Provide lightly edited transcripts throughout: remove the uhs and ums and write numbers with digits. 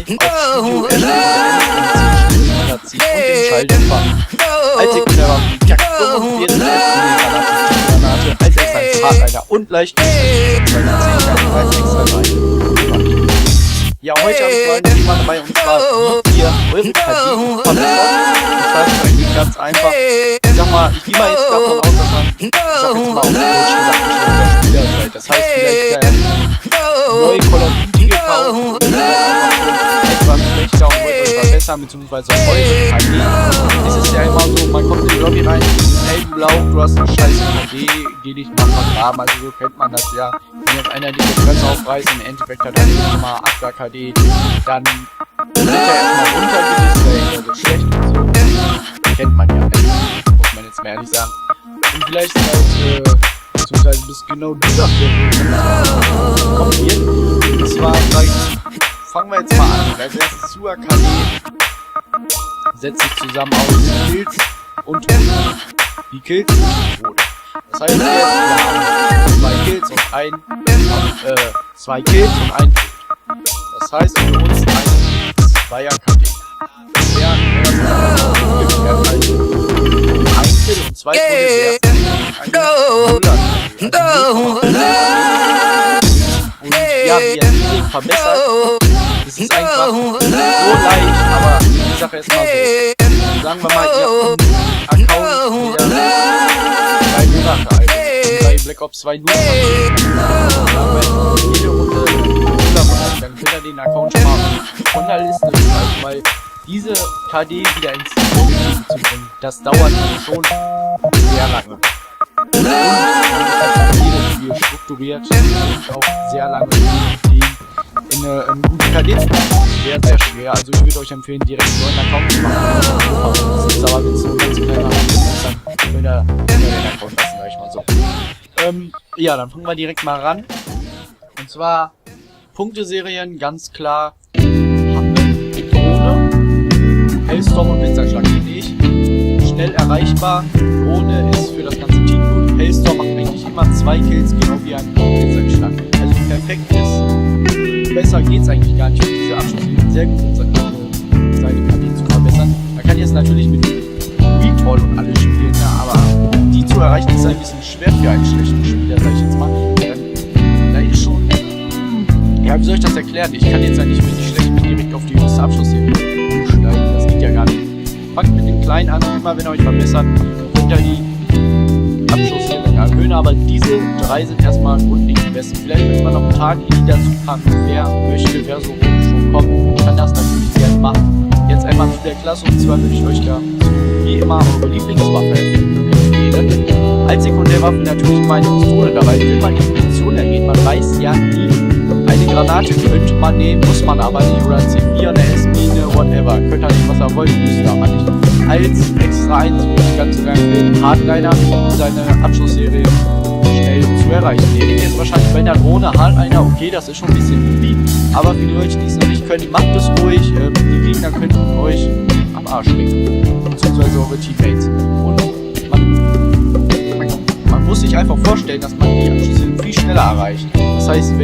auf Studio erstellt meiner Ziel und den Schalldämpfer. Als Sekundärwaffe die Jak 45 Granate, als extra ein Fahrtleiter und Leichtgewicht, weil die 10 Granate extra rein. Ja, heute habe ich mal ein Thema dabei und zwar, wie ihr eure KD verbessert. Das heißt eigentlich ganz einfach. Ich sag mal, ich gehe mal jetzt davon aus, dass man, ich sag jetzt mal auf Deutsch gesagt, Spieler seid. Das heißt, vielleicht neue Call of Duty gekauft und etwas schlechter und wollt euch verbessern, beziehungsweise eure KD. Es ist ja immer so, man kommt in die Lobby rein, hellblau, du hast eine scheiße KD, geh dich mal vergraben, also so kennt man das ja. Wenn jetzt einer die Fresse aufreißt, im Endeffekt hat er nicht mal 8er KD, dann wird er erstmal runtergelistet, weil er so schlecht und so. Kennt man ja, muss man jetzt mal ehrlich sagen. Und vielleicht halt, beziehungsweise bis genau dieser Film kommt hier. Und zwar, fangen wir jetzt mal an. Als erstes Sua KD setzt sich zusammen aus Kills und Tode. Die Kills und Tode. Das heißt, wir haben 2 Kills und ein Tod. Das heißt für uns eine 2er KD. Der ein Kill und 2 Tode wäre und ja, wie er diese verbessert, das ist einfach so leicht, aber die Sache ist mal so. Sagen wir mal, ihr habt einen Account wieder 3 Monate alt. Bei Black Ops 2 nur jede Runde dann könnt ihr den Account schon mal von der Liste schreiben, weil diese KD wieder ins Positive zu bringen, das dauert schon sehr lange. Und man muss jedes Spiel strukturiert und auch sehr lange in eine gute KD zu machen. Sehr, sehr schwer. Also ich würde euch empfehlen, direkt einen neuen Account zu machen. Das ist aber mit so einem ganz kleinen Account, dann könnt ihr den Account lassen, sag ich mal so. Ja, dann fangen wir direkt mal ran. Und zwar Punkteserien, ganz klar. Drohne, Hellstorm und Blitzeinschlag finde ich schnell erreichbar. Drohne ist für das ganze Team gut. Hellstorm macht eigentlich immer 2 Kills, genau wie ein Blitzeinschlag. Also perfekt ist. Besser geht's eigentlich gar nicht, für diese Abschlusslinien sehr gut sind, seine KD zu verbessern. Man kann jetzt natürlich mit Recall und alles spielen, ja, aber die zu erreichen ist ein bisschen schwer für einen schlechten Spieler, sag ich jetzt mal. Da ist schon. Ja, wie soll ich das erklären? Ich kann jetzt eigentlich, wenn ich schlecht bin, direkt auf die höchste Abschlussserie umsteigen. Das geht ja gar nicht. Fangt mit den Kleinen an und immer, wenn ihr euch verbessert, könnt ihr die Abschlussserie erhöhen. Aber diese 3 sind erstmal grundlegend die besten. Vielleicht möchte man noch ein paar die dazu packen. Wer möchte, wer so schon kommt, kann das natürlich gerne machen. Jetzt einmal zu der Klasse und zwar würde ich euch da wie immer eure Lieblingswaffe empfehlen. Als Sekundärwaffe natürlich meine Pistole. Dabei will man die Munition ergehen. Man weiß ja nie. Eine Granate könnte man nehmen, muss man aber nicht. Oder ein C4, eine S-Mine, whatever. Könnt ihr nicht, was ihr wollt, müsst ihr aber nicht. Als extra 1 würde ich ganz sogar empfehlen, Hardliner, um seine Abschlussserie schnell zu erreichen. Ihr denkt jetzt wahrscheinlich bei einer Drohne Hardliner, okay, das ist schon ein bisschen übel. Aber für die Leute, die es noch nicht können, macht es ruhig. Die Gegner könnten euch am Arsch lecken. Beziehungsweise eure Teammates. Und man muss sich einfach vorstellen, dass man die Abschlussserie viel schneller erreicht. Das heißt,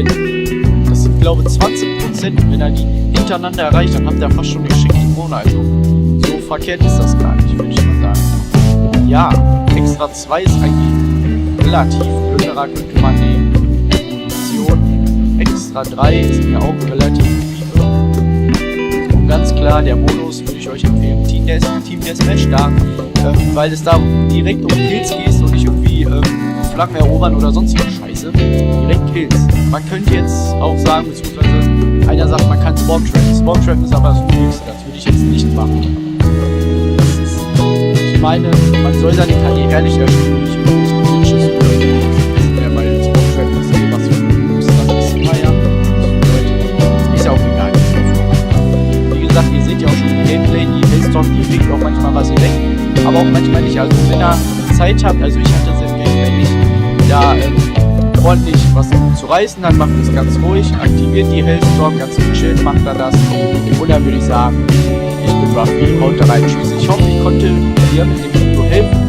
das sind glaube 20%, wenn er die hintereinander erreicht, dann habt ihr fast schon geschickte Drohne. Also so verkehrt ist das gar nicht, würde ich mal sagen. Ja, extra 2 ist eigentlich relativ. Plünderer könnte man nehmen. Munition. Extra 3 ist mir auch relativ liebe. Und ganz klar, der Bonus würde ich euch empfehlen. Team Deathmatch da, weil es da direkt um Kills geht und nicht irgendwie Flaggen erobern oder sonst was Scheiße. Direkt Kills. Man könnte jetzt auch sagen, beziehungsweise einer sagt, man kann Spawn-Trappen. Spawn-Trappen ist aber das Unnötigste, das würde ich jetzt nicht machen. Ich meine, man soll seine KD ehrlich erstellen und nicht wirklich Glitches oder so. Das ist ja weil Spawn-Trappen das ist was für ein bisschen naja. Ist ja auch egal. Wie gesagt, ihr seht ja auch schon im Gameplay, die Hellstorm, die kriegt auch manchmal was weg, aber auch manchmal nicht. Also wenn ihr Zeit habt, also ich hatte es im Gameplay nicht, da ordentlich was zu reißen, dann macht es ganz ruhig, aktiviert die Hellstorm, ganz gechillt macht er das und dann würde ich sagen, ich bin Ruffy, haut da rein, tschüss. Ich hoffe, ich konnte dir mit dem Video helfen